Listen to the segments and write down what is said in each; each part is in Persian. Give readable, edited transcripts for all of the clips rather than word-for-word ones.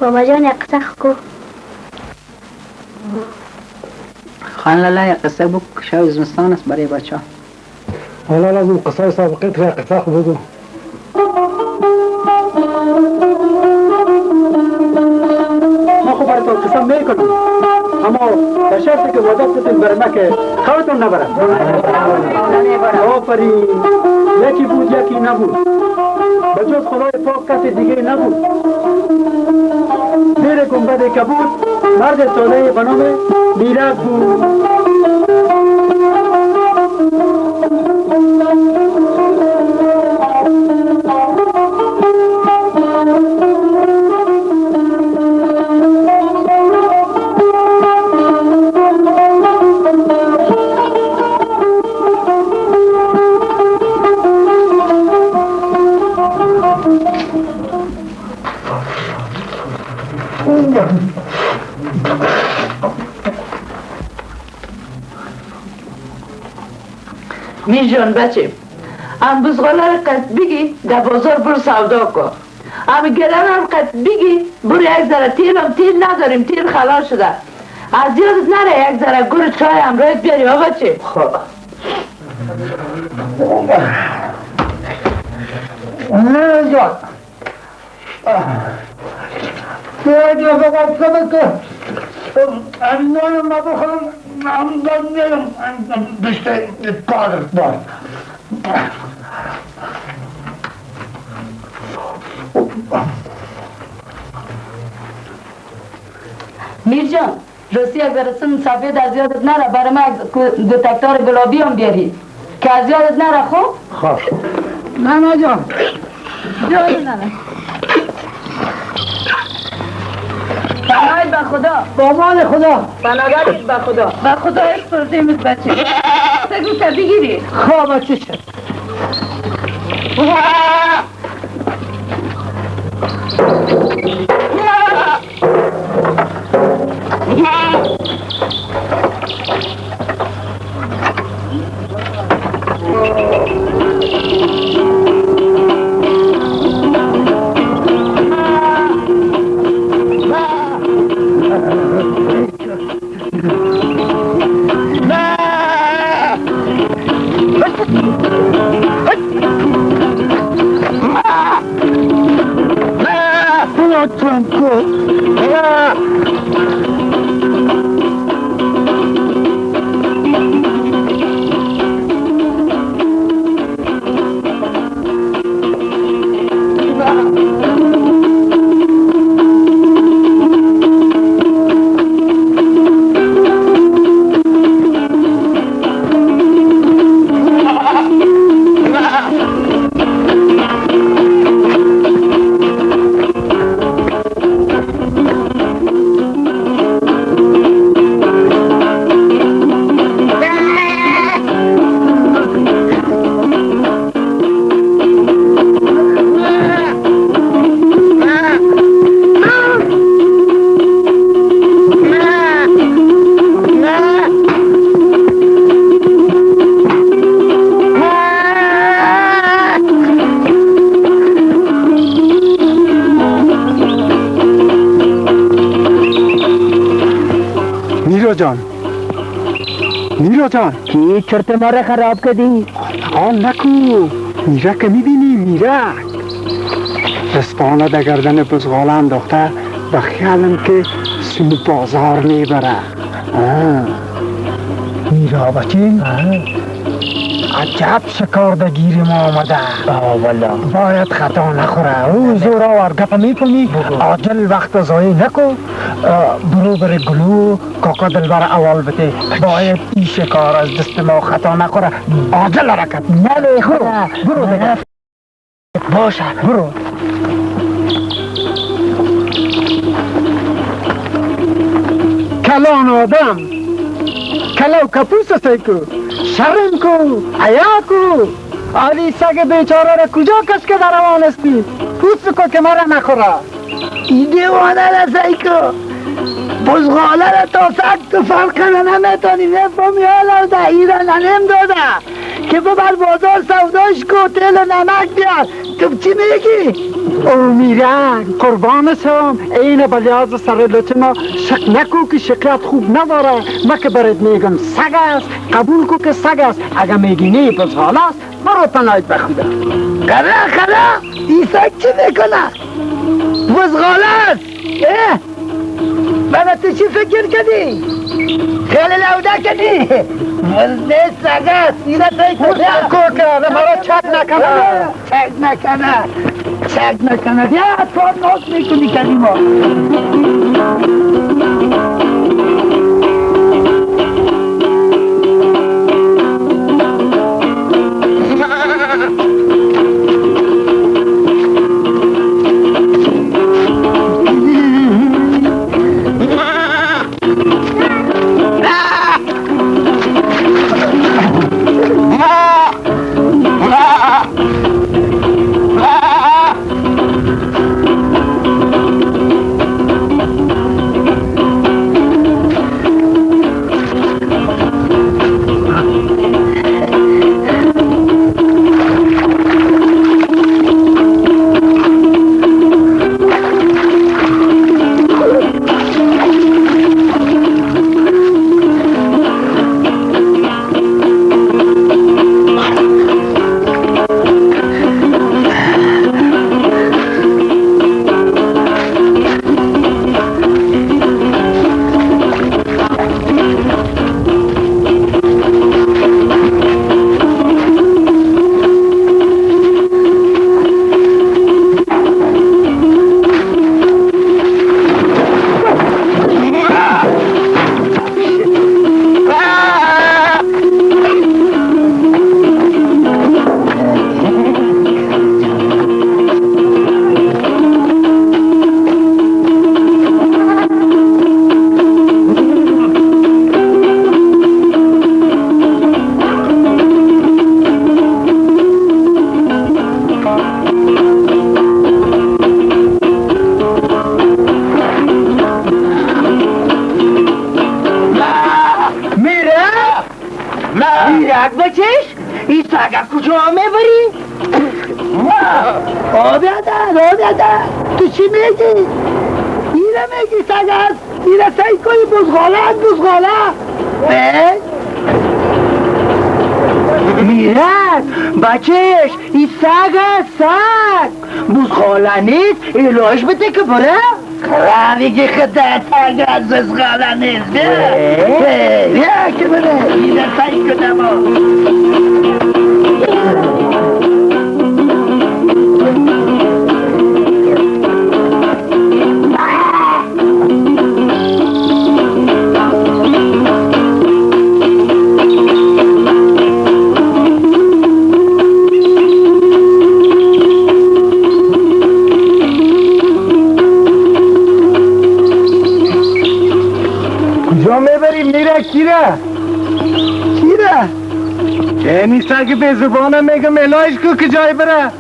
بابا جان یک قصه کو خان لالا یک قصه بگو شب زمستان است برای بچه ها. حالا لازم قصه سابقه تو یک قصه بگو. ما خب برای تو قسم میکنم اما به شرطی که وعده کردین برای ما که خوابتون نبره. آفرین. یکی بود یکی نبود به جز خدای پاک کسی دیگه نبود. زیر گنبد که بود مرد ساده به نام میرک بود. میجان بچه ام بزغاله رو قد بگی در بازار برو سودا کن. ام گرم هم قد بگی برو یک ذره تیل نداریم تیل خلاص شده. از یادت نره یک ذره گور چای هم رایت بیاری ها بچه. خب نه جان باید فقط که امنای ما بخورم بیشتر کارت باید. میرجان راستی یک برسون سفید از یادت نره برای ما دتکتار گلابی هم بیاری که از یادت نره خوب؟ خوب نه جان یادت نره پناهید به خدا با مال خدا پناهید به خدا به خدا عشق پرزیمت بچه بگو تا بگیری خواب چی شد میرا جان کی چرت ما را خراب کردی؟ آن نکو میرک میبینی میرک اسپانه در گردن بزغاله انداخته و خیالم که سو بازار میبره. میرا بچه عجب شکار در گیر ما آمده. والا باید خطا نخوره. او زورا ورگپ میکنی عاجل وقت ضایع نکن. برو بر گلو کاکا دلبر اول بده. باید این شکار از دست ما خطا نخوره. عاجل حرکت نمیخوره. برو دیگه باشه برو. کلان آدم کلو کپوس سیکو شرم کو عیا کو آلی سگ بیچاره را کجا کش که در روان استی پوست کو که مرا نخوره. این دیوانه را سیکو بزغاله را تا سگ تو فرق نمیتونی نفهمی حالا ده ایران نم داده که ببر بازار سوداش کو تل و نمک بیار تو چی میگی؟ او میرن قربان شم این بلیاز سر لطه ما شک نکو که شکلت خوب نداره ما که برات میگم سگ است قبول کو که سگ است اگه میگی نه بزغال است برو پناهت بخوده خلا این سگ چی میکنه؟ بزغال است بابا تو چی فکر کردی؟ خیلی لوده کردی؟ وزنه سگ است اینه سیکو کو کرده مرا چک نکنه چک نکنه بیا تو نوت میکنی کردی ما یک بچش این سگه کجا میبری؟ آبیاده تو چی میگی؟ اینه میگی سگ است اینه سیکوی بزغاله میرد بچش این سگ است بزغاله نیست الهش بده که بره میگی خدا سگ است بزغاله نیست بیا که بره اینه سیکو دما کیره؟ یعنی سگ به زبانم میگم الهش کو که جای بره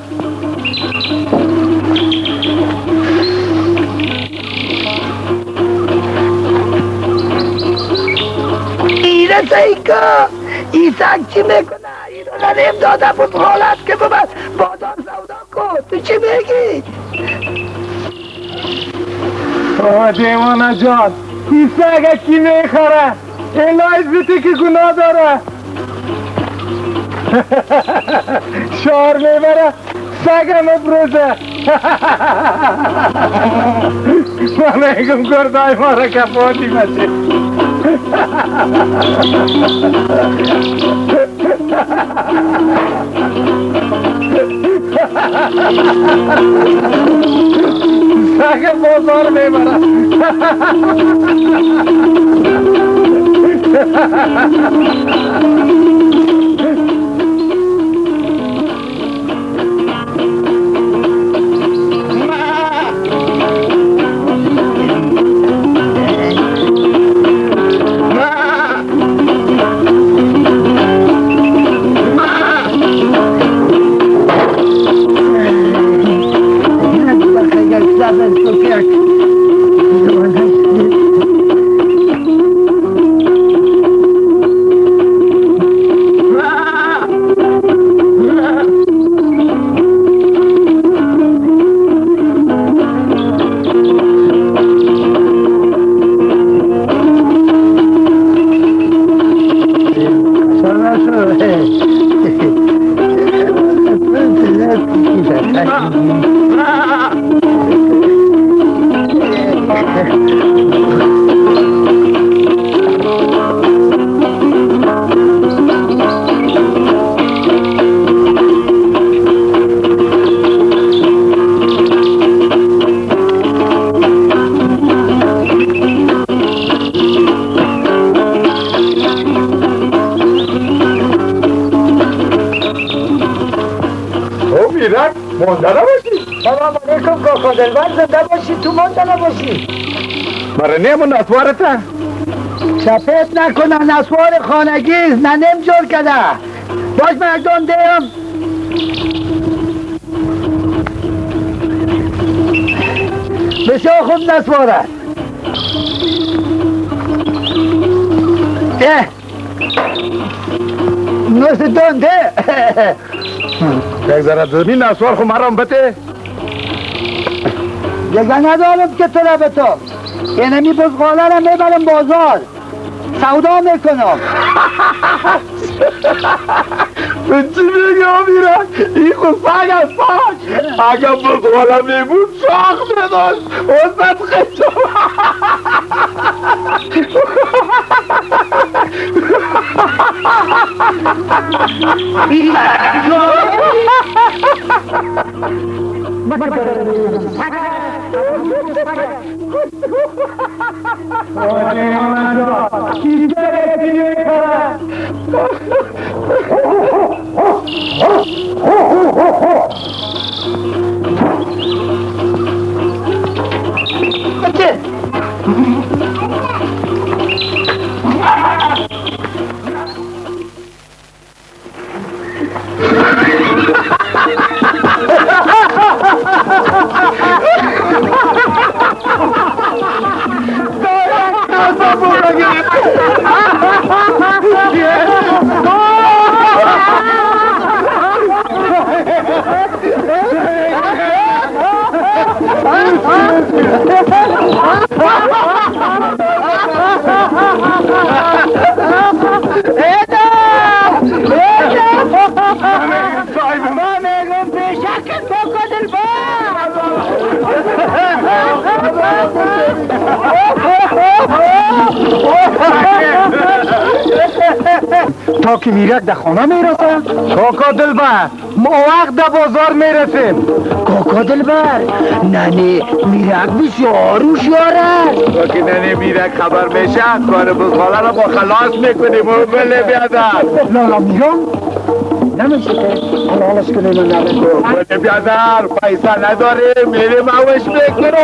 اینه سیکو این سگ چی میکنه؟ اینو ننیم داده بود حالت که ببر بادار سودا کن تو چی میگی؟ دیوانه جان این سگه کی میخوره؟ الهش بیتی که گناه داره شعر میبره سگم بروزه من میگم گردای ما را کپاتی بچه سگ بازار میبره دلبر زنده باشی تو مانده نباشی. برای نیمون نسوارته؟ شفیت نکنه نسوار خانگیز ننم جور کده. باش مردم دیم. بسیار خوب نسوارد. نوست دونده. یک ذره زمین نسوار خو مرام بته؟ دیگه ندارم که تو را به تو. اینمی بزغاله را میبرم بازار. سودا میکنم. چی میگه آمیرک؟ این خود سگ از ساک. اگر بزغاله میبود شاخ میداشت. وزد خیشم. تا که میرک در خانه میرسه؟ کاکا دلبر ما وقت در بازار میرسیم. کاکا دلبر ننه میرک بسیار هوشیار است. تا که ننه میرک خبر میشه کار بزغاله را با خلاص میکنیم و بله بیادر. لالا میرم نمیشه که حلالش کنیم و نبید. بله بیادر پیسه نداریم میریم اوش میکنیم.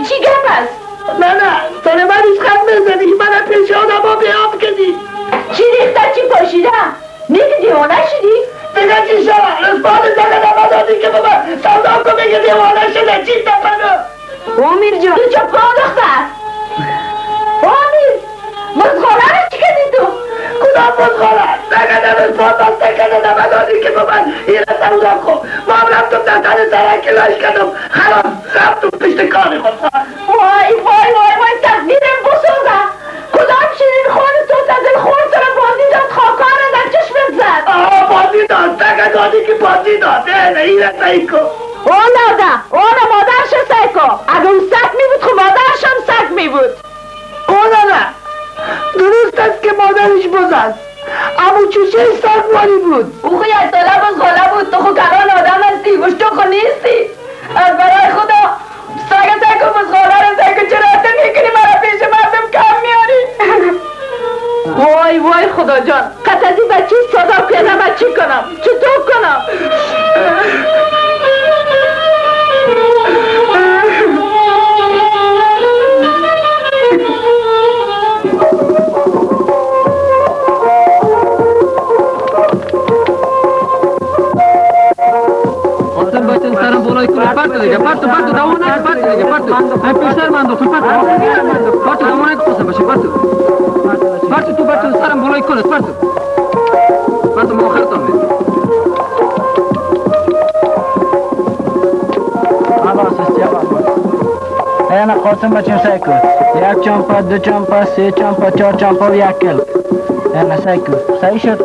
چی گپ است؟ نه تو نمانیش خط بزنی من پیشانم با بیام کدی. چی ریخته چی پاشیده؟ نیگه دیوانه شدی؟ دیگه چی شد؟ اسپاد زنه نمادادی که بابا سودا کو بگه دیوانه شده چی تپنو؟ امیر جان تو چه پا دختر؟ امیر بزغاله رو چی کدی تو؟ کدام بزغاله؟ نگه اسپاد بسته کنه نمادادی که بابا ایره سودا کو. ما هم رفتم در تن سرکی لاش کردم خلاص رفتم پشت کاری خود. وای تقدیرم بسوزه. کدام شیرین خون تو تا دل خون سر بازی داد خاکار در چشمت زد. بازی داد تگه دادی که بازی داد نه ایره سایکو. اون مادرش سایکو. اگه اون سگ می بود خب مادرش هم سگ می بود. نه درست است که مادرش بز است اما چوشه سگواری بود. او خو یک ساله بزغاله بود. تو خو کلان آدم هستی وش تو خو نیستی. از برای خدا سگو بزغاله رو سگو چرا حتی میکنی مرا پیش مردم کم میاری. وای خدا جان قط از این بچه صدا پیاده من چی کنم چطور کنم. Parto دیگه پارتو دوونه پارتو دیگه پارتو من پیشتر من دو پارتو دوونه پسند باشه پارتو تو پارتو سرم بالای کن پارتو مؤخر تام اینا قاسم بچه سعی کن. 1 چمپا 2 چمپا 3 چمپا 4 چمپا و 1 کل. نه سعی کن. سعی شد.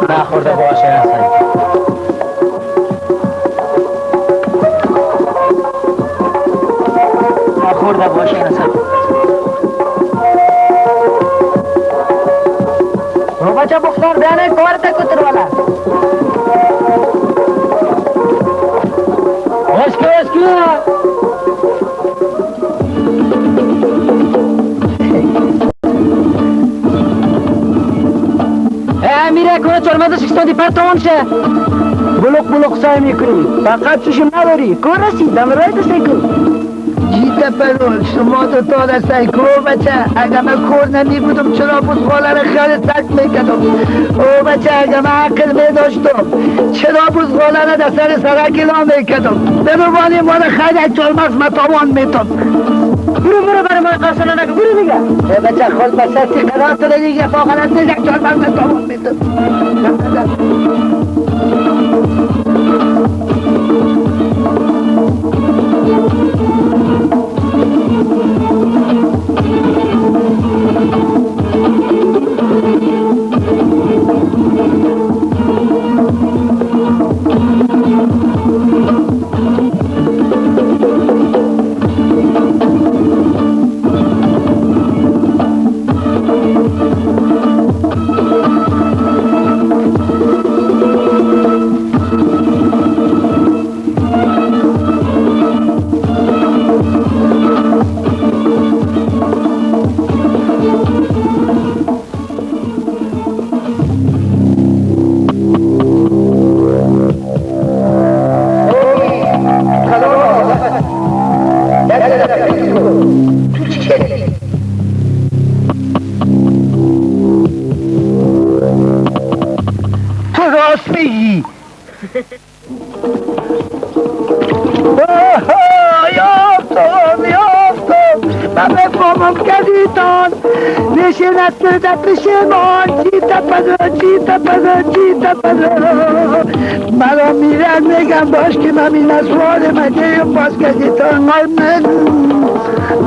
نخورده باشه سعی کن. نخورده باشه سعی کن. بچه بختار بیانه کار تکتر والا اسکو امیره کنه چرمزه 6 پرتون شه بلوک سعی میکنی فقط چشم نداری کار رسید دم رای دسته کن جیت پرون شما دو تا دسته کور بچه اگه من کور نمی بودم چرا بزغاله را خیال سک میکدم او بچه اگه من عقل می داشتم چرا بزغاله را دسته سرکی لا میکدم بروانی ما را خیلی چلمز متوان میتم برو برای ما قصلا نگه برو دیگه بچه خود بسه تقرار تو دیگه فاقرات نیزک چلمز متوان میتم مرا میرن میگم باش که من این اسوار مگه باز کدیتان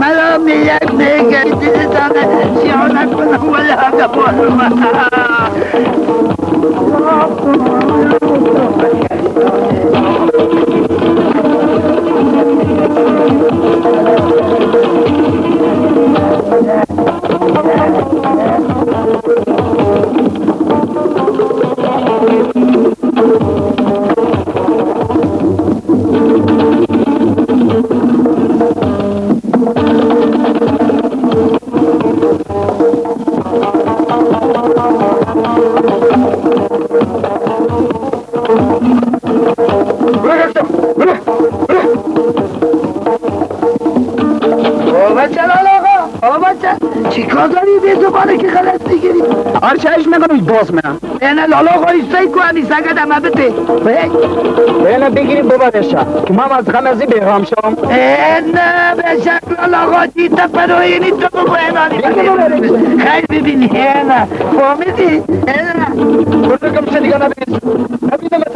مرا میرن میگم دیدتان سیاه نکنم ولی حقا بارم چایش نکنم باز میرم اینه لالا خواهی سی کنی سگه دمه بده اینه بگیریم ببادشا که من از غمزی بیرام شم اینه به شکل لالا خواهی تپرو اینی تو بینانی خیلی ببینی اینه فهمیدی؟ اینه برده کم شدیگه نبیدم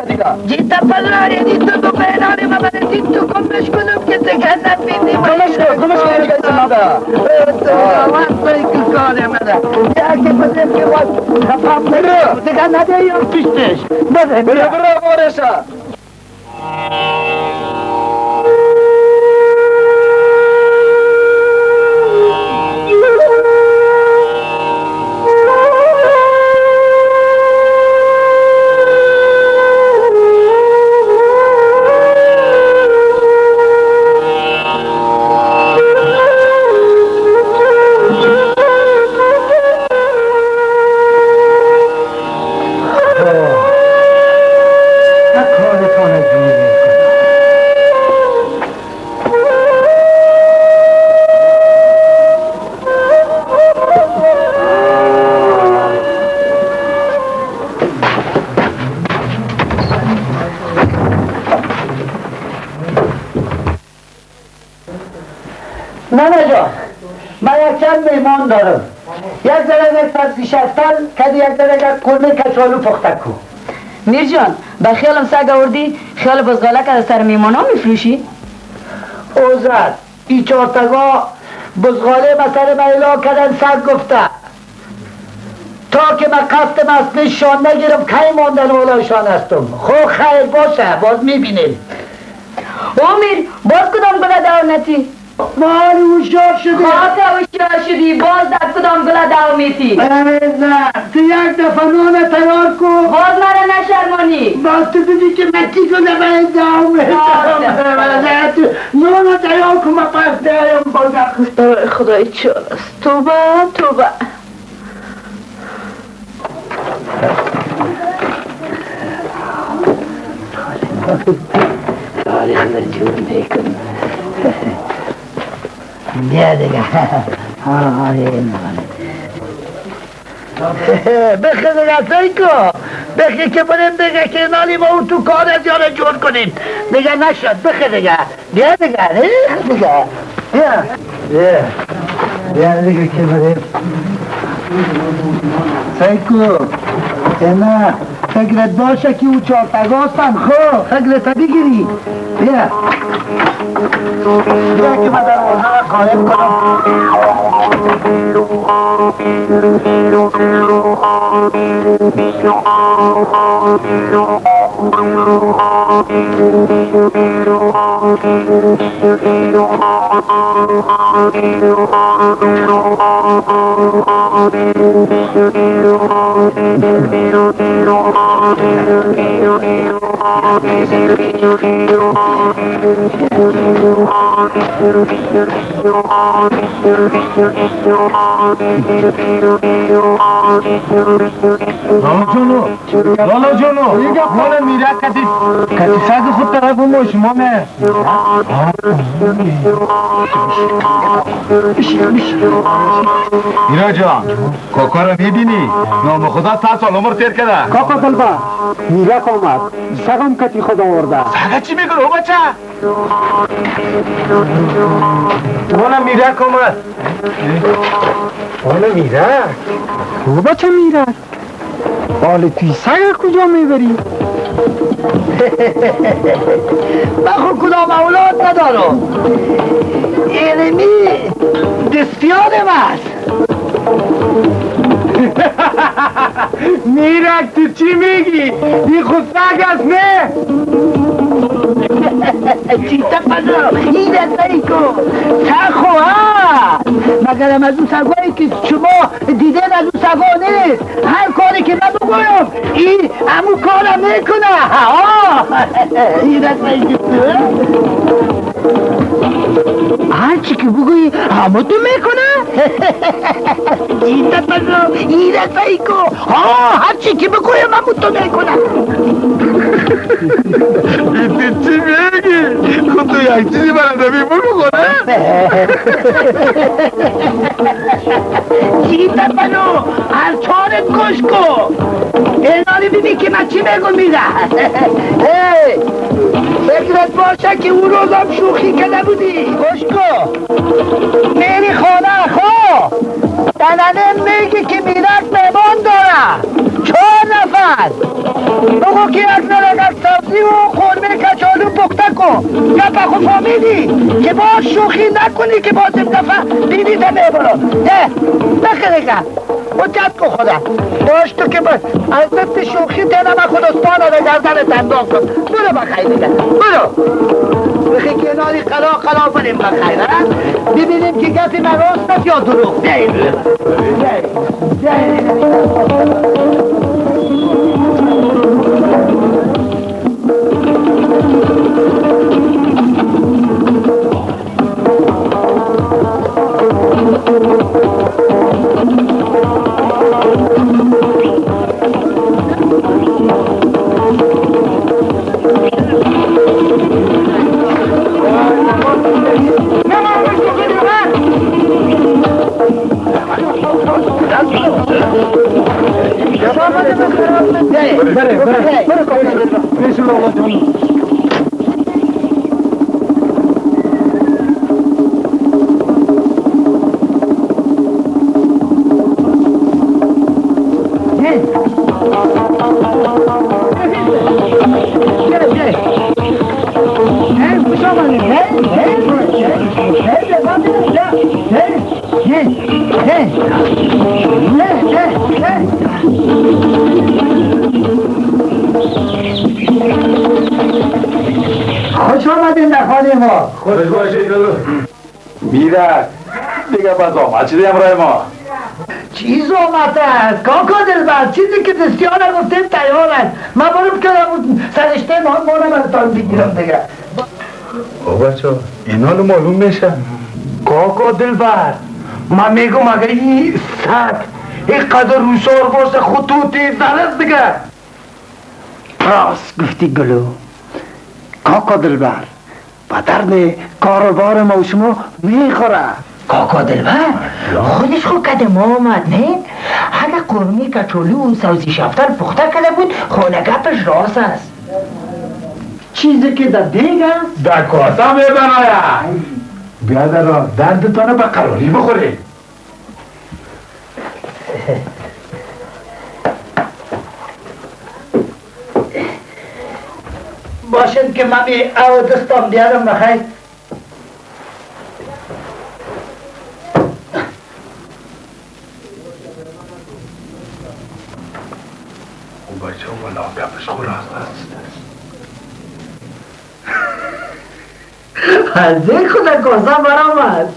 شدیگه جیتا پرو اینی تو بینانی ما برسی تو کمش کنم که تکن نبینی کمش کنم که ایسا مادا وقت که کاره مده یکی بزرگ که وقت خفام نده تکن نده یا پیشتش برو بارشا میمان دارم یک درجه فرسی شفتل کدی یک درجه قرمه کچالو پخته کو میر جان به خیالم سگ آوردی خیال بزغاله که سر میمانا میفروشی؟ اوزد ای چارتگا بزغاله مسر میلا کردن سگ گفته تا که من قصدم از نشان نگیرم کی ماندن اولایشان هستم خب خیر باشه باز میبینیم امیر باز کدام گله داونتی؟ ماری هوشیار شدی خاطر هوشیار شدی باز در کدام گله داومیتی؟ نه تو یک دفعه نان تیار کن باز مرا نشرمانی باز تو دیدی که متی کنه باید داومه نان تیار کن من پس دارم بازم خدای چال است توبه توبه تاریخ در جون میکنم بیا دیگه بخیر دیگه سیکو بخیر که بریم دیگه که نالی با اون تو کار از یاره جور کنیم دیگه نشد بخیر دیگه بیا دیگه دیگه بیا دیگه که بریم سیکو نه فکرت باشه که او چارتگاستن خب فکرت بگیری بیا بیا که من در اوزا قایم کنم لالا جونو مال میره کسی سگ خود طرف موش مامه میرا جان کاکا رو میبینی نام خدا 100 سال عمر تیر کرده کاکا دلبا میرک آمد سگم کتی خود آورده سگه چی میگه او بچه مال میرک آمد مال میرک او بچه میرک حال توی سگ کجا میبری؟ من خود کدام اولاد ندارم اینمی دستیارم است میرک تو چی میگی؟ این خود سگ است نه؟ چیتا پدر این دستایی کن سخو ها مگرم از اون سگایی که شما دیدن از اون سگا نیست هر کاری که من بگویم این همون کارم میکنه این دستایی که هر چی که بگویی همون تو میکنه چیتا پدر این دستایی کن هر چی که بگویم همون تو میکنه این چی میگی؟ خود تو یک چیزی برنده بیمون بخوره؟ چی تپنو هر چارت کش کن اینانی بیدی که من چی میگم میره فکرت باشه که اون روزم شوخی کرده بودی کش کن میری خانه خو دننه میگی که میرک میمان داره 4 نفر بگو که یک نرگت سبزی و خورمه کچالو پخته کن گفت خود فامیدی که باز شوخی نکنی که باز این دفعه دیدی تا میبرم بخیره که حجت کن خدا باش تو که باز از ضد شوخی تنم خود اسپانه رو گردنت انداز کن برو بخیر دیگه برو بخی که ناری قلا بریم بخیر ببینیم که گفی من راست است یا دروغ خوش آمدین در خانه ما. خوش باشید. میرک دیگه باز آمد چیزی همراه ما. چیز آمد است کاکا دلبر، چیزی که دستیار گفتیم تیار است. من برم کنم سرشته ما نمتان بگیرم دیگه. او بچه اینا رو معلوم میشه. کاکا دلبر، من میگم اگه این سگ اینقدر روشار باشه خطوطی درست دیگه. راست گفتی گلو کاکا دلبر، با درد کاروبار ما و شما میخوره. کاکا دلبر خودش خود کده ما آمد نه؟ اگه قرمی کچولو و سوزی شفتر پخته کده بود خونه گپش راست است. چیزی که در دیگه در کاسه میبناید. بیادر را دردتانه به قراری بخوری. باشد که من او دستم بیارم بخیر. او بچه ولا گپش خورا است. از این خود کاسه برآمد.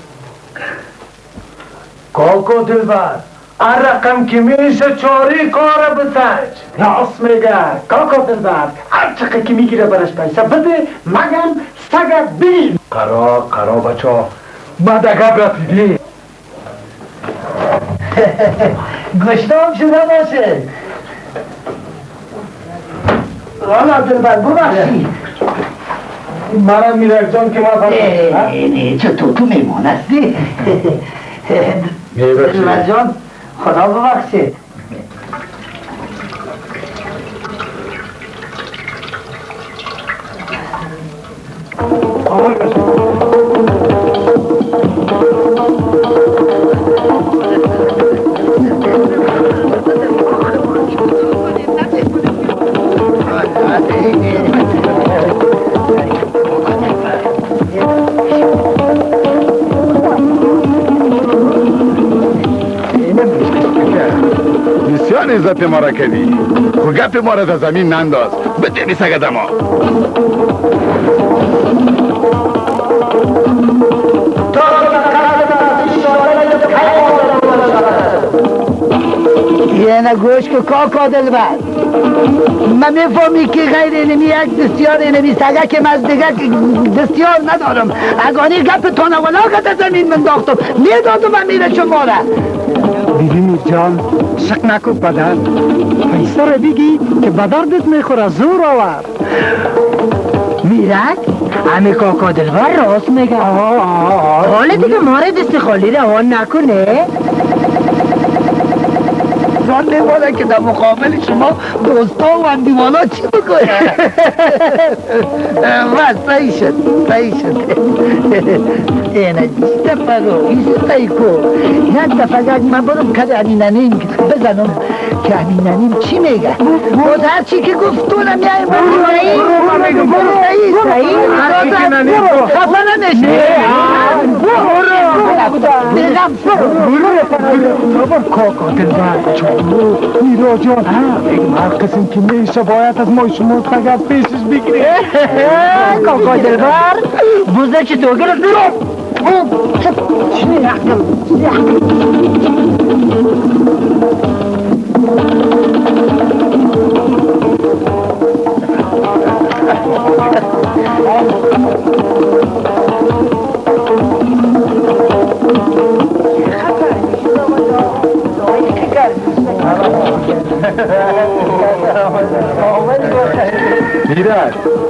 کاکا دلبر، آن رقم که میشه چاری کار بسنج. راست میگه کاکا دلبر، هر چقدر که میگیره برش پیسه بده مگم سگت بین. قرار بچه بعد اگه رفیدی گشتام شده باشه. رالا دلبر ببخشی. منم میرک جان که ما نه چطور تو میمون هستی؟ دلبر جان خدا ببخشه. بسیار عزت ما را کردی. خو گپ ما را در زمین ننداز. بده بی سگه دما. یه گوش که کاکا دلبر، من میفهمی که غیر اینمی یک دستیار اینمی سگه که من دیگه دستیار ندارم. اگانی گپ تانه ولاغت زمین منداختم میدادم و میره شما را. ببین جان شک نکن پدر، پیسه رو بگی که به دردت میخوره زور آورد. میرک همه کاکا دلبر راست میگه. حالا دیگه ماره دست خالی روان نکنه. زن میمانه که در مقابل شما دوستا و اندیوانا چی بکنه؟ بس صحیح شد اینه جیسته پرو ایسته ایکو یک دفعه من برم که امینانیم بزنم که امینانیم چی میگه؟ باز هر چی که گفت تو نمیایی برو صحیح خفه نمیشه کاکا دلبر چطور میرا جان این هر قسم که میشه باید از ما شما فقط پیشش بگیری. کاکا دلبر بوزه چی تو گرفت چی میرک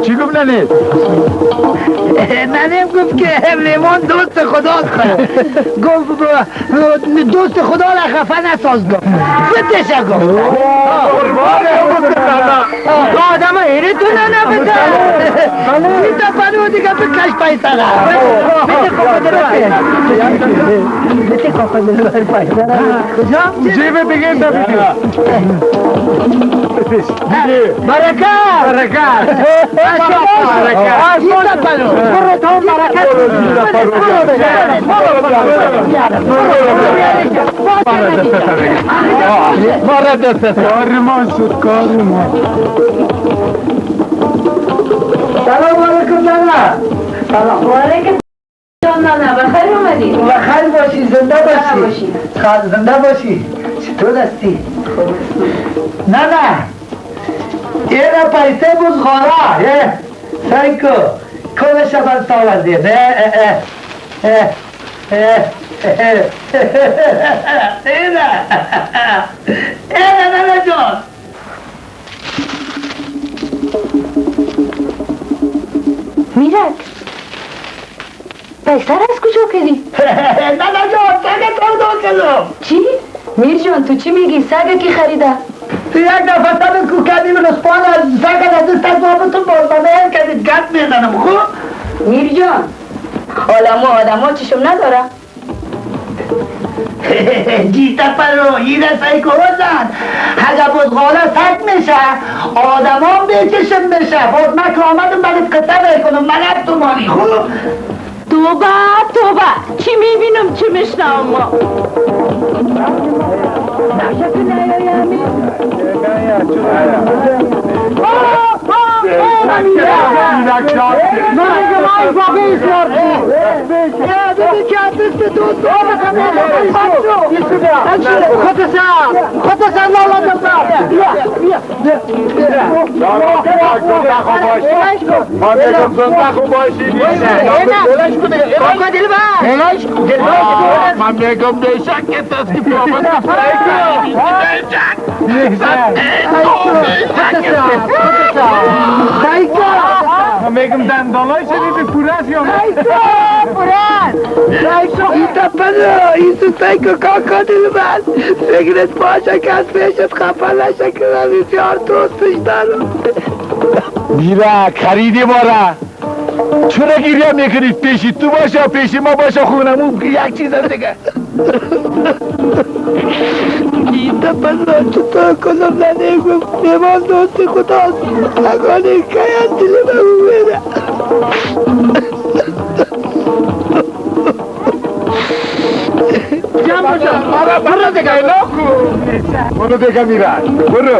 چی گفت ننید؟ ننیم گفت که لیمون دوست خداست. گفت دوست خدا را خفه نساز گفت فتشه گفت آدم اینه تو نبده بیتا پنو دیگه بکش پیسه را بیتا کافه دلبر پیسه را جیبه دیگه نبیدی برکت سلام علیکم نانا. وعلیکم سلام نانا، بخیر اومدید. بخیر باشی، زنده باشی. زنده باشی. چطور هستی؟ نانا اینا پیسه بود خورا سایکو کلش بست آورده اینا نانا جان. میرک پیسر از کجا کردی؟ نانا جان سگه تو کردم. چی؟ میر جان تو چی میگی؟ سگه کی خریده؟ تو یک دفعه تبت کو کردیم رسپان از سگه از دست از بابتون بازدانه هم کردید گت میدنم خوب؟ میر جان آدمو چشم نداره؟ جیتا پرو اینه سایکو زن اگه بزغاله سک میشه آدم هم بچشم میشه باز من که آمدم برید قطعه بکنم من تو مالی خوب؟ توبه چی میبینم چی میشنم ما نشکه نیایمی من میگم بشک که تصیف میگم دندانای شدید پورش یا ایتا پنو ایسو سایکو کاکا دل من فکرت باشه که از پیشت خفه نشه که من بسیار دوستش دارم. میرک خریدی مارا چرا گیریه میکنید پیشی تو باشه پیشی ما باشه خونمون یک چیز هم دیگه ایتا پنو چطور کنم ننگم نمان دوست خداست اگانه که دل من اومده برو دیگه برو دیگه میرک برو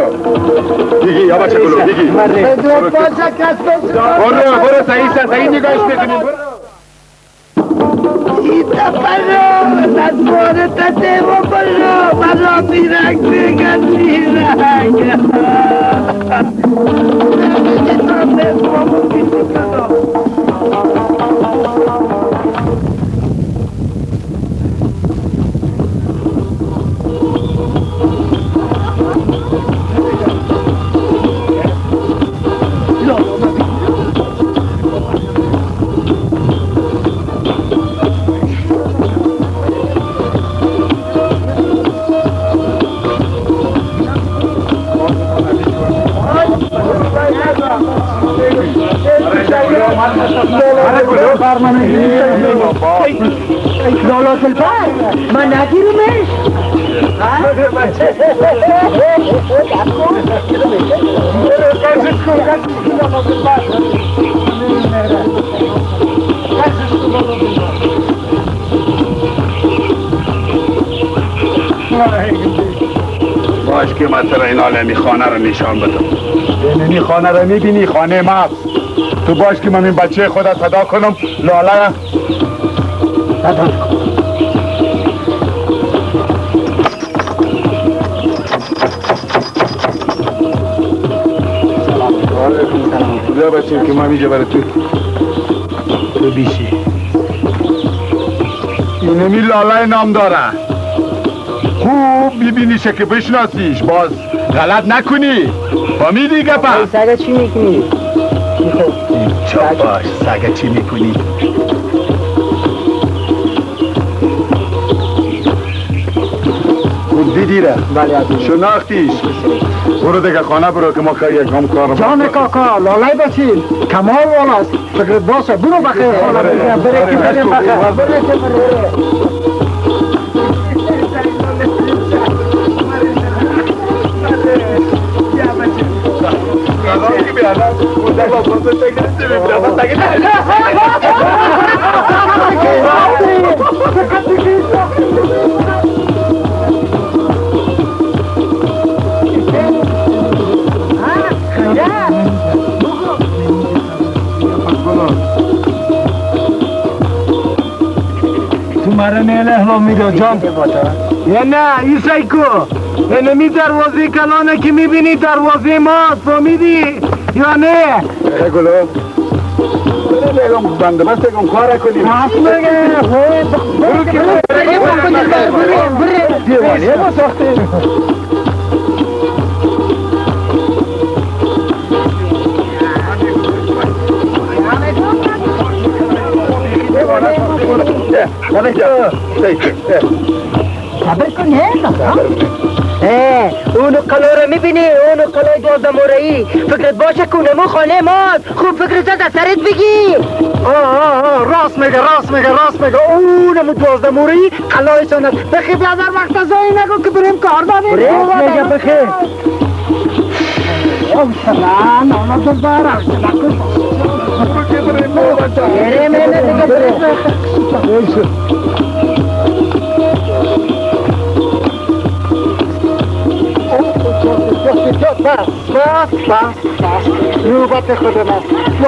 دیگه یا بچه کلو دیگه برو صحیح نگاهش بکنی برو ایتا پنو ندواره تتیمو پنو مرا میرک بگن میرک دولت الفار ما نگیرمش باش که من سر این عالمی خانه رو نشان بدم این خانه رو میبینی خانه ماست تو باش که من این بچه خدا صدا کنم لاله صدا خدا بچه که من میجه برای تو بیشی اینمی لاله نام داره خوب ببینیشه که بشناسیش باز غلط نکنی فهمیدی گپا سگه چی میکنی؟ چا باش سگه چی میکنی؟ خوب دیدیره شناختیش برو دیگه خانه برو که ما یک هم کار جان کاکا لالای بچین کمال والاست فکرت باشه برو بخیر خانه بره که بریم بخیر تو مرا نیل احلام میگه جان یا نه این سایکو اینمی دروازه کلانه که میبینی دروازه ما فهمیدی یا نه گلو بگم بندوبست بگم کار کنیم راست میگه برو که دیوانه با ساخته صبر کن اونو قلاره میبینی اونو قلای 12 مورایی فکرت باشه کنمو خانه ماست خوب فکرت از سرت بگی راست میگه اونمو 12 مورایی قلایشان است بخی بیادر وقت زایی نگو که بریم کار داریم راست میگه بخی سلام نانا دلبر نوبت خودم است تو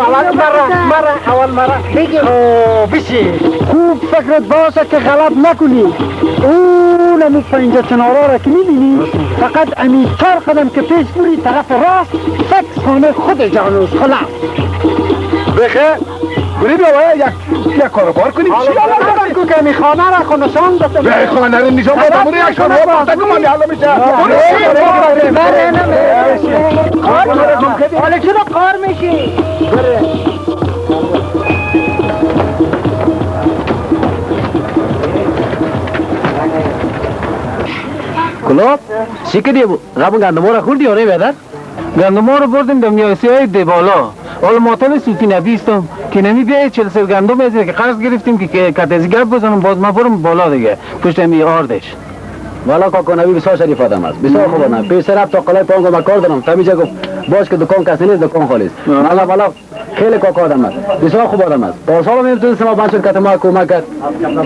اول مرة بگی بشی خوب فکرت باشه که غلط نکنی اونمو پنجه چنارا را که میبینی فقط امی 4 قدم که پیش بری طرف راست فکر خانه خود جانوز خلاص بخیر بریم یک کارو بار کنیم چی حالا بگو که امی خانه را خود نشان داده به خانه رو نشان بدم رو یک شما باسته که من حالا میشه حالا چرا قار میشی؟ کلاب چی کردی قبل گندم‌ها را خوردی آره بیادر؟ گندم‌ها رو بردیم دم سیاه دی بالا حالا ماتل سوتی نبیستم که نمی بیایی 40 سر گندم میزه که قرض گرفتیم که کتازی گپ بزنم باز ما برم بالا دیگه پشت می آردش والا کاکا نبی بسیار شریف آدم است بسیار خوب آدم پیش رفت تا قلای پانگو ما کار دارم تمیجه گفت باش که دکان کسی نیست دکان خالی است والا خیلی کاکا آدم است بسیار خوب آدم است پارسال هم میتونست ما بند شد که ما کمک کرد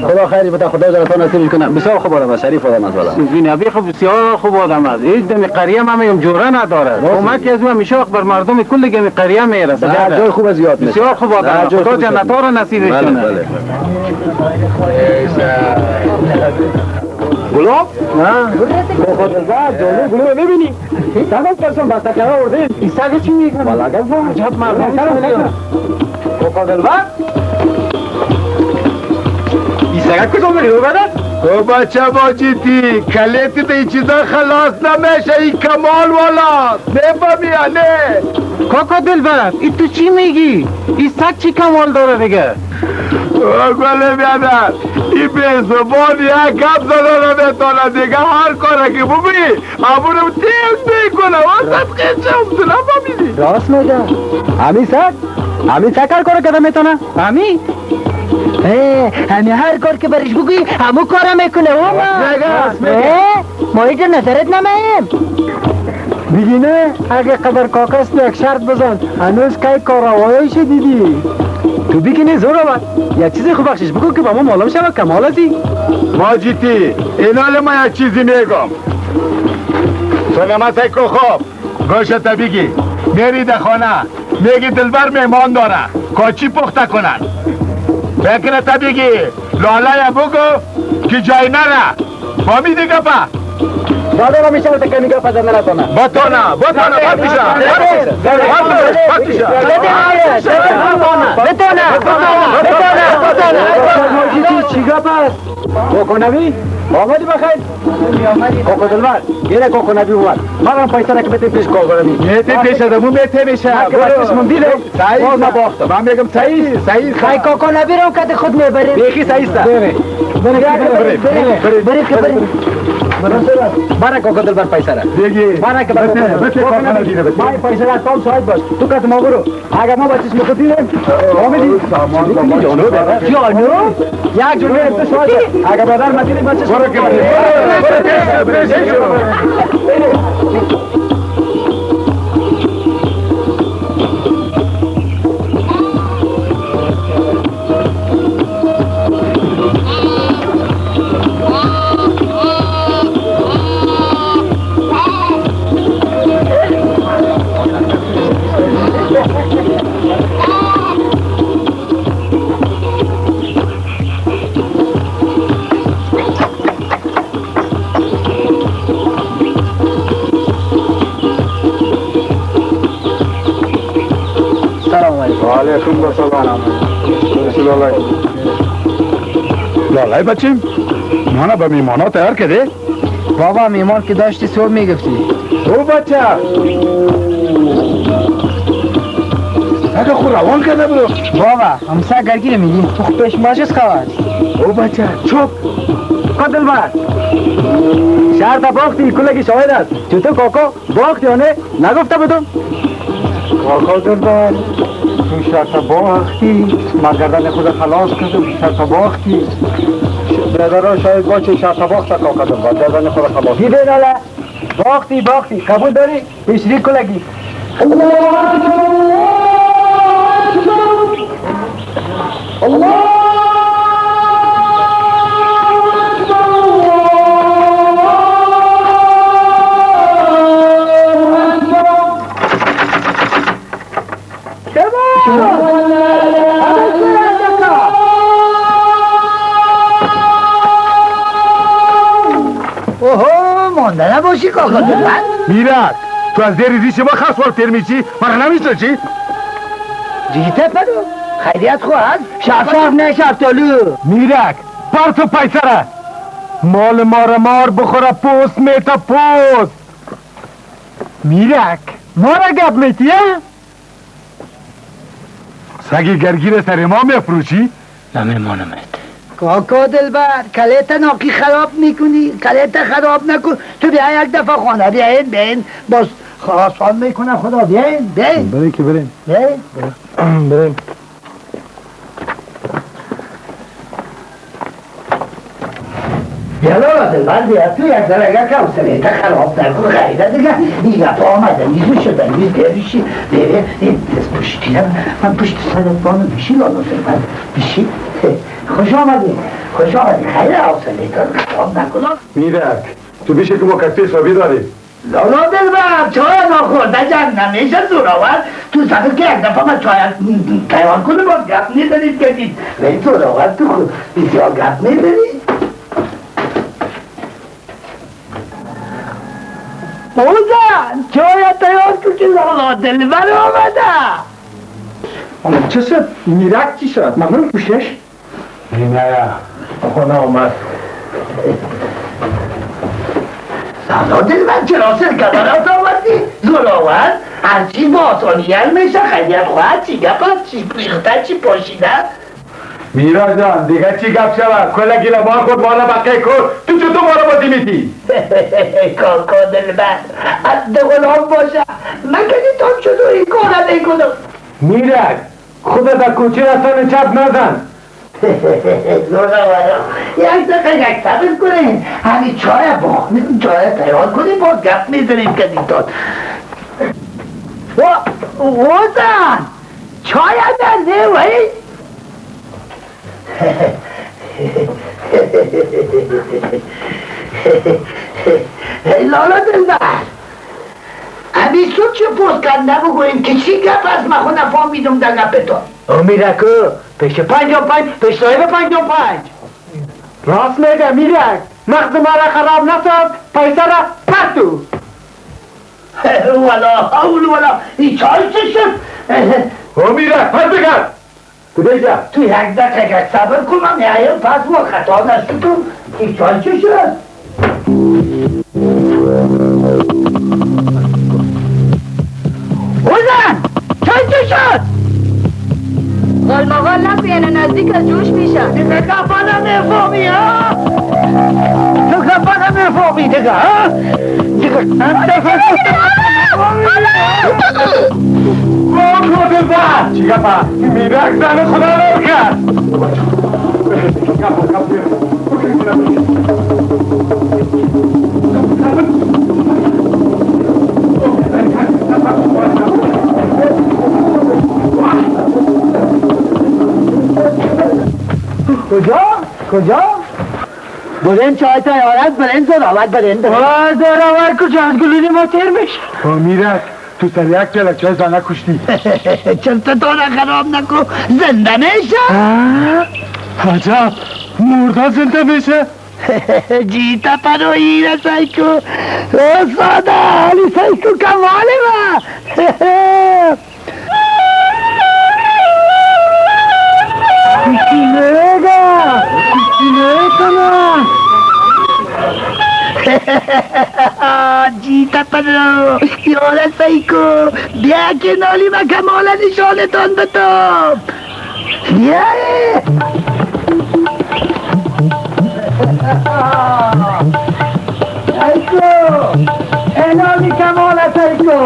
خدا خیری بده خدا جلتان نصیبش کنه بسیار خوب آدم است شریف آدم است والا سوفی نبی خب بسیار خوب آدم است هیچ دم قریه هم هم جوره نداره کمک از ما میشه بر مردم کل گم قریه میرسه هر جای خوب از یاد میشه بسیار خوب آدم است خدا جنتا را نصیبش کنه گلاب کاکا دلبر جانو گلو رو میبینی تمام پرسون بسته کرده آوردیم این سگه چی میکنه؟ والا گفت عجب مردم کاکا دلبر این سگه کجا میری رو بدن؟ او بچه باجیتی کلیتی به این چیزا خلاص نمیشه این کمال والا نفهمی یا نه کاکا دلبر این تو چی میگی؟ این سگ چی کمال داره دیگه؟ او گله بیادر این به زبان یک گپ زدن نمیتونه دیگه هر کاره که ببینی امونم تیز میکنه واسه قیچم تو نفهمیدی راست میگه همین سگ هر کار کده میتونه همین؟ همه هر کار که برش بگی همو کارم میکنه ما اینجا نظرت نمیم میگی نه اگه قدر کاکست یک شرط بزن هنوز که کاروایش دیدی تو بگی نه زور آمد یک چیزی خوب بخشش بگو که با ما معلوم شود کمال هستی ماجیتی این حال ما یک چیزی میگم سلامت کو خوب گوشت بگی میری در خانه میگی دلبر میمان داره کاچی پخته کنن فکرت بگی لاله بگو که جای نره فهمیدی گپا بعد را میشه که میگه پدر نراتونه باتونه بات میشه چی گپ است کوکو نبی آمدی بخیر کوکو دلبر اینه کوکو نبی اومد من پیسه را که بده پیش کوکو نبی میتی پیش دمون میتی میشه بس من دیدم باز نباختم من میگم صحیح خیلی کوکو نبی رو کده خود میبریم بیخی صحیح است بریم برای کوکو دلبر پیسه را بگی برای که ما پیسه را تام صاحب باش تو کت ما برو اگر ما بچش مخدیم آمدی جانو یک جانو تو صاحب اگر بدر مدینی بچش برو که لالای بچیم مانا به میمانا تیار کده؟ بابا میمان که داشتی سر میگفتی او بچه اگه خود روان کرده برو بابا همسا گرگی میگی تو خوب پیش باشیست خواهد او بچه چوب قدل بر شرط باختی کلگی شاهد است چطور کاکا باخت یا نه نگفته بدم کاکا دلبر تو شرط باختی من گردن خود خلاص کردم شرط باختی برادرها شاید باشه شرط باخت کاکا دلبر گردن خود خلاص دیده ناله باختی قبول داری پیشری کلگی اوه مانده نباشی کاکا دلبر میرک تو از دیر ریش ما خسوار تیر میچی مرا نمیشنشی؟ جیته پدو خیریت خواهد شرف نه شرطالو میرک پر تو پیسره مال مار بخوره پوست میتا پوست میرک مارا گپ میتیه؟ سگی گرگیر سر ما میفروشی؟ کاکا دلبر کلیت ناکی خراب میکنی کلیت خراب نکن تو بیا یک دفعه خانه بیاین باز خواستان میکنه خدا بیاین بریم که بریم بیاین یالا دلبر بیا تو یک درگه کوسلیت خراب نکن خیره دیگه این گفت آمده نیزو شده نیز بیشی بیره این دست پشتی من پشت سرت بانو بیشی لالا دلبر بیشی خوش آمدی خیلی حوصلیت خراب نکن میرک تو بیشه که ما کسی حسابی داریم لالا دلبر چای نخورده جنگ نمیشه زوراور تو سفر که یک دفعه من چای تیوان کنه باز گپ نیدنید کردید ولی زوراور تو خود بسیار گپ نیدنید اوزن چای تیار کن که لالا دلبر آمده چه شد؟ میرک چی شد؟ ممنون پوشش؟ نه خونه آمد لالا دلبر چرا سرکبرات آمدی؟ زوراور هرچی با آسانی حل میشه خیلیت خواهد چی گپ هست چی ریخته چی پاشیده میرا جان دیگه چی گپ شود کلگی لبان خود مالا بقیه کن تو چطور مالا بازی میتی؟ کاکا دلبر از غلام باشه من که نیتان شدو این کاره میکنم میرک خودت در کوچه رستان چپ نزن زوراورا یک دقیقه یک صبر کنین همین چای باخنیم چای تیار کنیم باز گپ میزنیم که نیتان وزن چای در وی لالا دلبر همین سو چه پوست کنده بگویم که چی گپ از من خود نفهمیدم در گپ تو میرکو پیش 55 پیش صاحب 55 راست میگه میرک مغز ما را خراب نساد پیسه را پتو ولا حول ولا این چای چه شد او میرک پس بگرد تو بیجا تو یک دقیقه صبر کنم یا پس ما خطا نشد تو این چای چه شد وزن چای چه شد غالمغال نکنین نزدیک از جوش میشن دیگه کفا نمیفهمی ها تو کفا نمیفهمی دیگه ها دیگه خود زن چی گفت میرک زن خدا رو کرد کجا؟ برین چای تیارت برین زراور برین زراور کجا از گلوی ما تیر میشه میرک تو سر یک جلک چای زنه کشتی چرت تو را خراب نکن زنده میشه عجب مرده زنده میشه جیتا پرویی سایکو ساده علی سایکو کماله ما نگا نکنم جیتا پدرو یالا سایکو بیا که نالی و کمالا نشانتان بتاب بیا سایکو نالی کمالا سایکو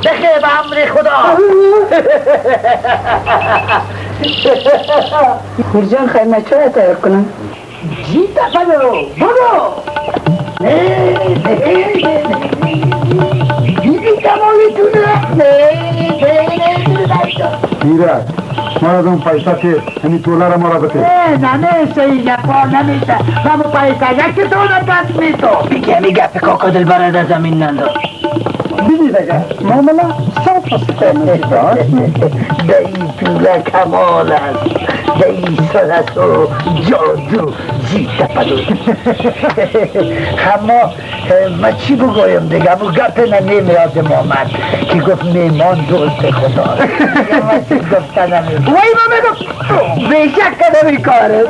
بخیر به امر خدا میرجان خیلی چرا تایار کنم؟ جیتا پدرو برو دیدی کمالی تونه میره ما از اون پیسه که همین توله را ما را بده نمیشه این گفا نمیشه من پیسه یکی تو نپس میتو بگه می گفت کاکا دل برای زمین ننداز بیدی بگه معامله صاف است به این توله کمال است به این سرس و جادو جیتا پدو اما من چی بگویم دیگه امو گپ نمیاد محمد که گفت میمان دوست خدا من چی گفتن نمید وای من میگم بیشک کدمی کاره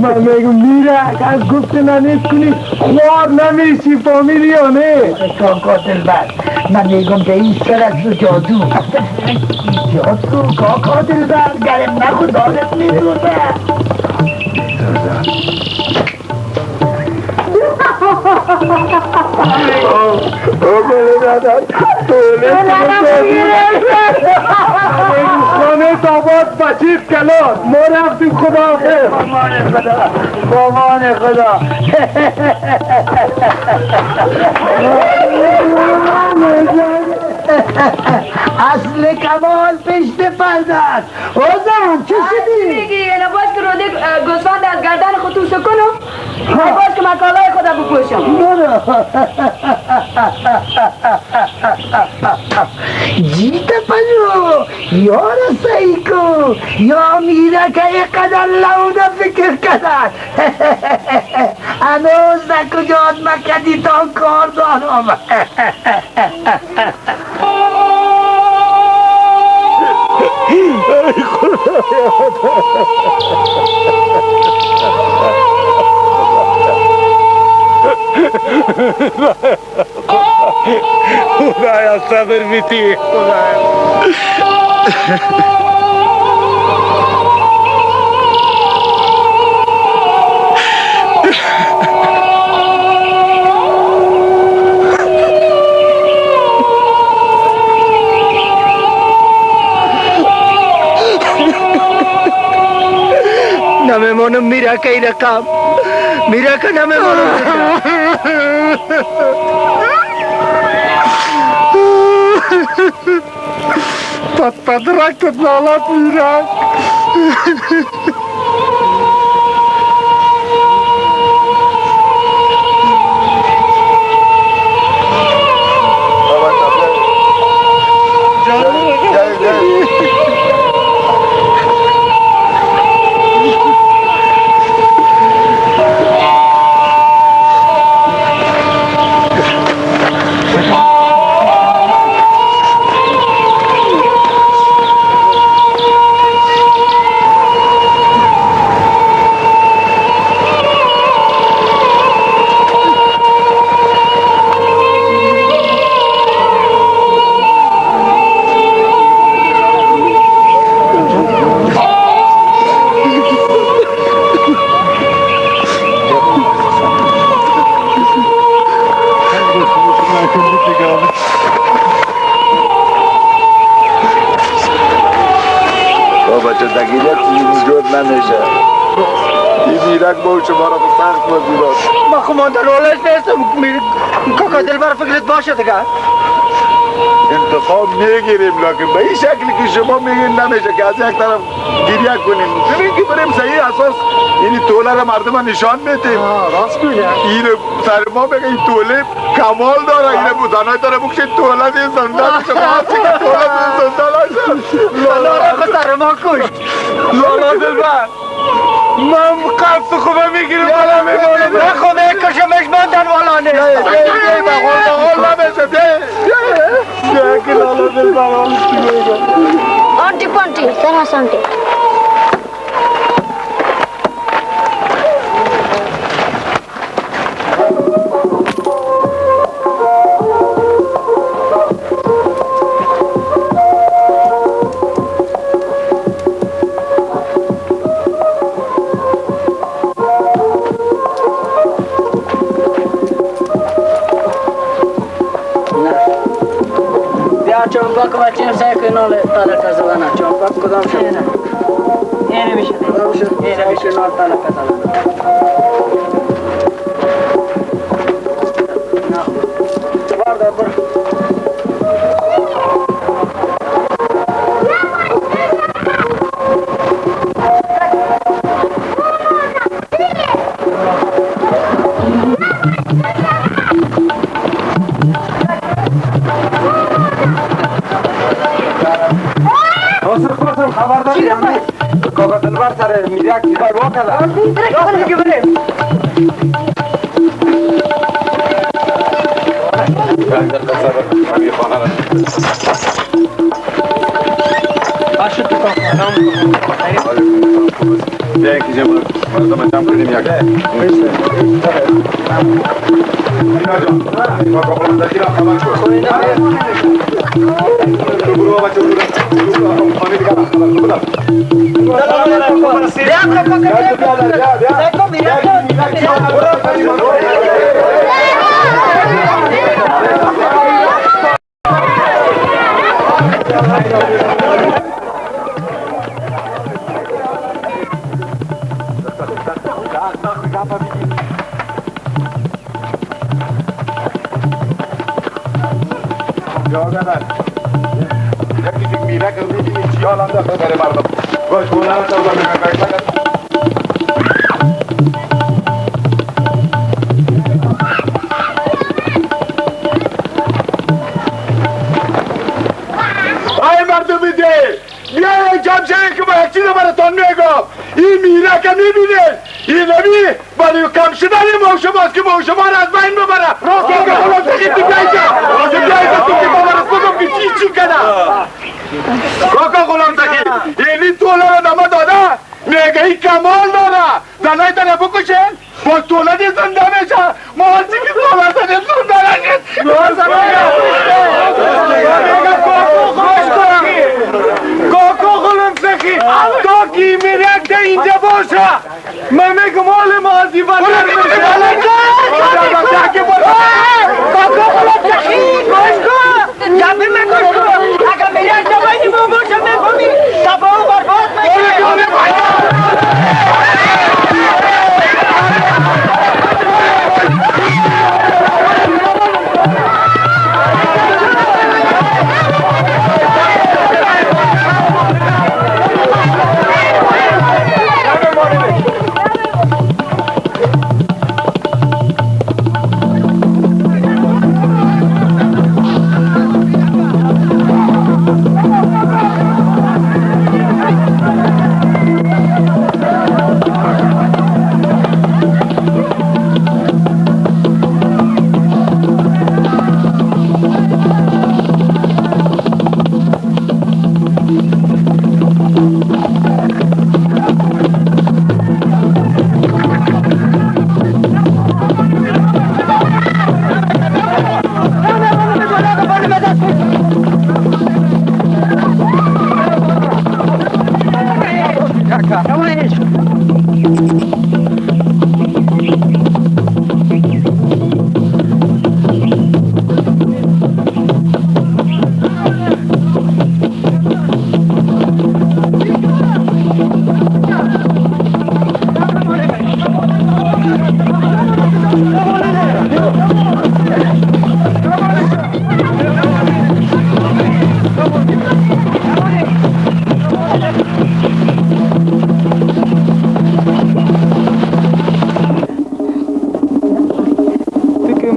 من میگم میره از گفت نمیت کنی خوار نمیشی فامیلیانه کاکا دلبر من میگم به این سرس و جادو جادو کاکا دلبر گرم نخود دارت میدوزه خانه تاباد بچیت کلان ما رفتیم خدا بامان خدا اصل کمال پشت پرده است اوزم چی شدی؟ میگی اینا باز که روده گوسفند از گردن خود تو سکنم باز که مکالای خدا بپوشم جیتا پنو یار سایکو یا میره که یک قدر لونه فکر کدن هنوز نکجات مکدی تا کار دارم خدایا صبر بیتی نمیمانم میره که این رقم میره که نمیمانم پدرکت لالات میره بابا چه دقیقه اینجور نمیشه این میرک با شما را به سخت بازی داد ما خمانده رولش نیستم کاکا دلبر فکرت باشه دیگه انتقام میگیریم، لکن به این شکلی که شما میگین نمیشه که از یک طرف گریه کنیم. ببین که بریم صحیح اساس این توله را مردم نشان میتیم. راست میگه. این سر ما بگه این توله کمال داره. این بودانای داره بکشه توله دی زندان شما هستی که توله دی زندان هست. لالا خود سر ما کشت. لالا دلبر من قصد خوبه میگیرم بالا میبانم. نه خدا کشمش ماندن والا نیست. بقول نمیشه بیا که لالا دلبر آنتی پانتی سرا آنتی چنبک و چیم سعی کنال تلک زدن چنبک کدام شد؟ اینه میشه کدام شد؟ اینه میشه نال تلک زدن بردار برو کاکا دلبر سر میرک میخوای واقع ده راست میگه بریم باشه تو کاکا بیا یکی جمعه مردم جمع کنیم یک اینا جان کاکا بلندکی را خبر کن برو بچه برو خانه دیگر را خبر یکی دیگه میره که میبینی چی حال هم داخل برای مردم باش بولن تا بزن آی مردم ده بیا یک جمع شده که با یک چیز براتون میگم این میره که میبینه این نمی برای کم شدن ما شماست که ما شما را از بین ببره که خلاص تقیید بیایجا تو که ما برات بگم که چی کنه کاکا غلام تقیید اینی توله را نما داده میگه این کمال داره دنای تنه بکشن با توله دی زنده میشه ما هستی که توله تنه زنده نشد کاکا غلام تقیید تا کی میرک ده اینجا باشه من میگم حال مازی بدر میشه کاکا غلام تقیید گوش کن جبه مگوش کن اگر میرک جبه نیمون باشه میفهمی تبا و برباد میشه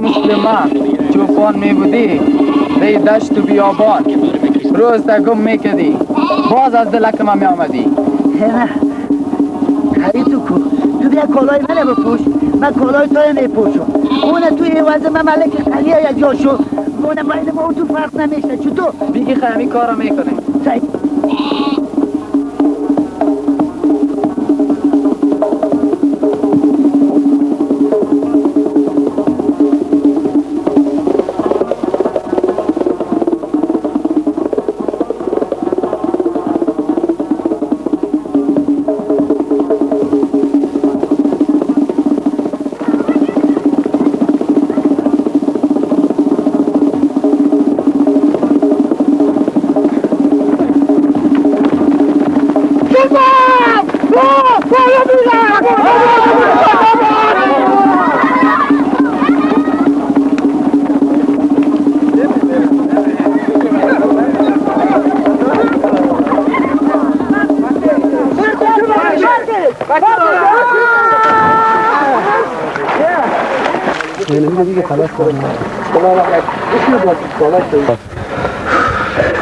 مسلمان چوپان می بودی دی دشت و بیابان روز تا گم میکدی باز از دلکم می آمدی نه خیلی تو کو تو بیا کلای منه بپوش من کلای توی میپوشم اونه توی عوض من ملک خلیه یا جاشو اونه باید ما تو فرق نمیشه چطور؟ بگی خیلی کارو میکنه صحیح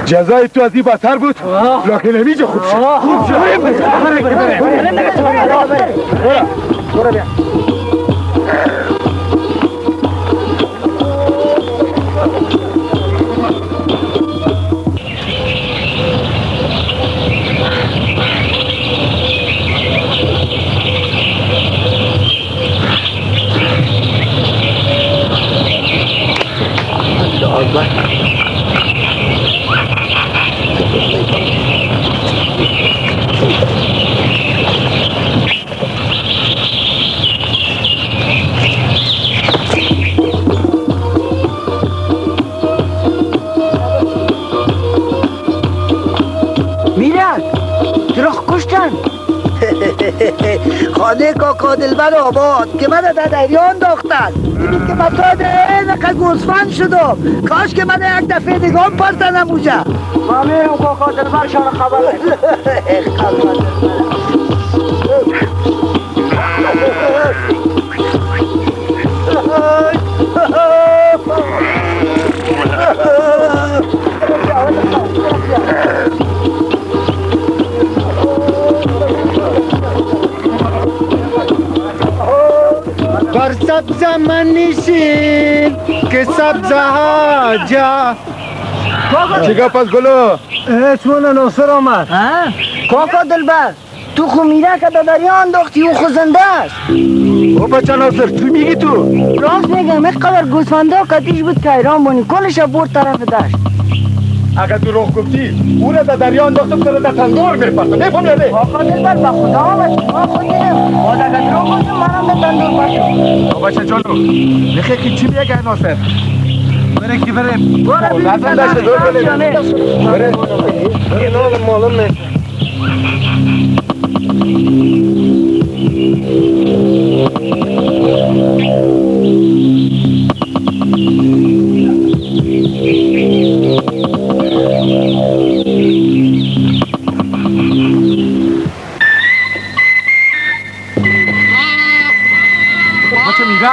جزای تو از این بدتر بود لکن نمیجا خوب شد خوب شد خانه کاکا دلبر آباد که من در دریا انداختن ببین که من تا اینقدر گوسفند شدم کاش که من یک دفعه نگاه پرتنم اونجا مامی اون کاکا دلبر شان خبره بر سبز من نشین که سبز ها جا چگه پس گلو اسمون ناصر آمد کاکا دلبر تو خو میره که در دریا انداختی او خو زنده است او بچه ناصر تو میگی تو راست میگم یک قدر گوسفنده کتیش بود که ایران بانی کلش برد طرف داشت اگر تو روح گفتی او را در دریا انداختم تو را در تندور میپرسم میفهم یا نه کاکا دلبر با خدا آمد ما خودیم باید اگر رو گفتم منم در تندور پرسم او بچه جانو نخی که چی بیگه ناصر بره که بریم نظر داشته دور بره این حال معلوم نیست بچه میره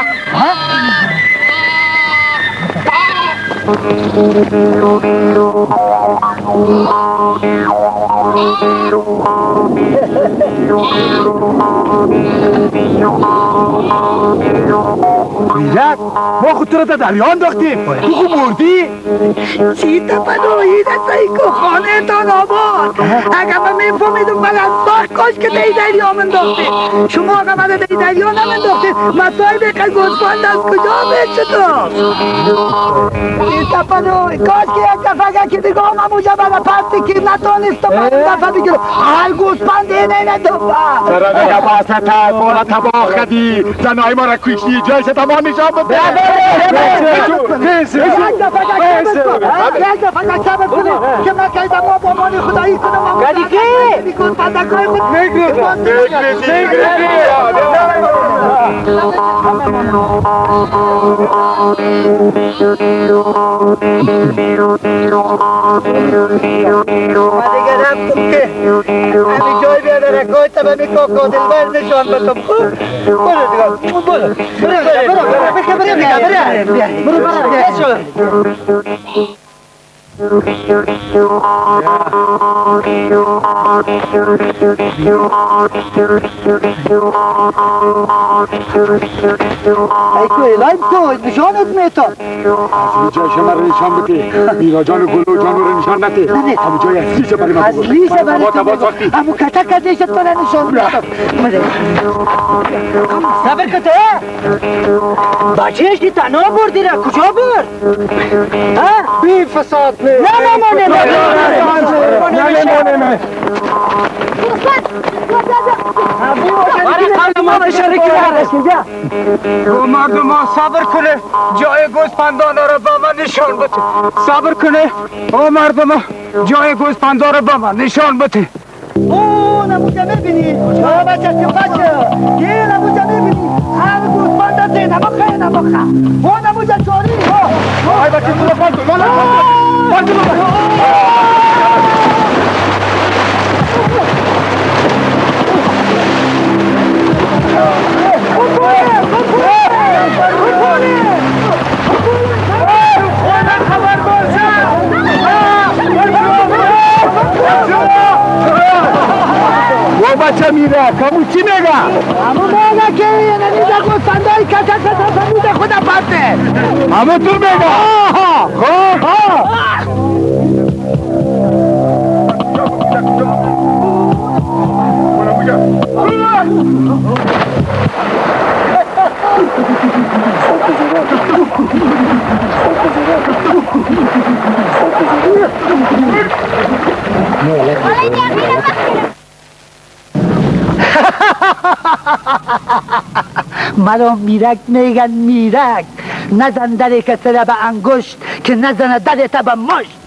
میرد ما خود تو را در دریا انداختیم تو خود بردی چی تپنو این سایکو خانه تان آباد اگر من میفهمیدم من از باق کاش که دی دریا انداختیم شما اگر من دی دریا نمنداختیم مصایب یک گوسفند از کجا به چطور این تپنو کاش که یک دفعه که دیگه هم اونجا برای پرتی که نتانستم من دفعه بگیرم هر گوسفند اینه دفعه سرا دیگه باسته بالا تباه کردی زنهای ما را کشتی جایش تمام نشان بده یک دفعه صبر کنید که من که ما با مان خدایی کنم گلی که؟ گوسفندکای خود نگرفتی دیگه رفتم که همین جای بیاده رکای تبا می کاکا دلبر نشان بتم برو دیگه ای تو اعلام تو نشانت میتون اینجا شما رو نشان بده میرا جان و گلو جان رو نشان نده همه جای اصلیشه برای من اصلیشه برای تو همون کتا کتیشت تو نشان بده صبر کته بچهش دی تنها بردی را کجا برد بی فساد نه او مردم ها صبر کنه جای گوسفندانا رو با من نشان بده صبر کنه او مردم ها جای گوسفندا رو با من نشان بده او نموزه میبینی بچه که بچه یه نموزه میبینی هر گوسفند از نمخه او نموزه چاری ای بچه تو رو پاند و بچه میره کامو چی میگه؟ همون میگه که نمیده گوسفندای کتا فهمیده خدا پرده همه تو میگه مرا میرک میگن میرک نزن در کسره به انگشت که نزنه درت به مشت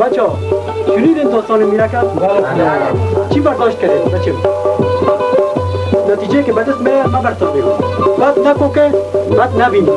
بچه ها شنیدین داستان میرکم؟ چی برداشت کردید بچه؟ نتیجه که بدست من برتون بگم بد نکن که بد نبینی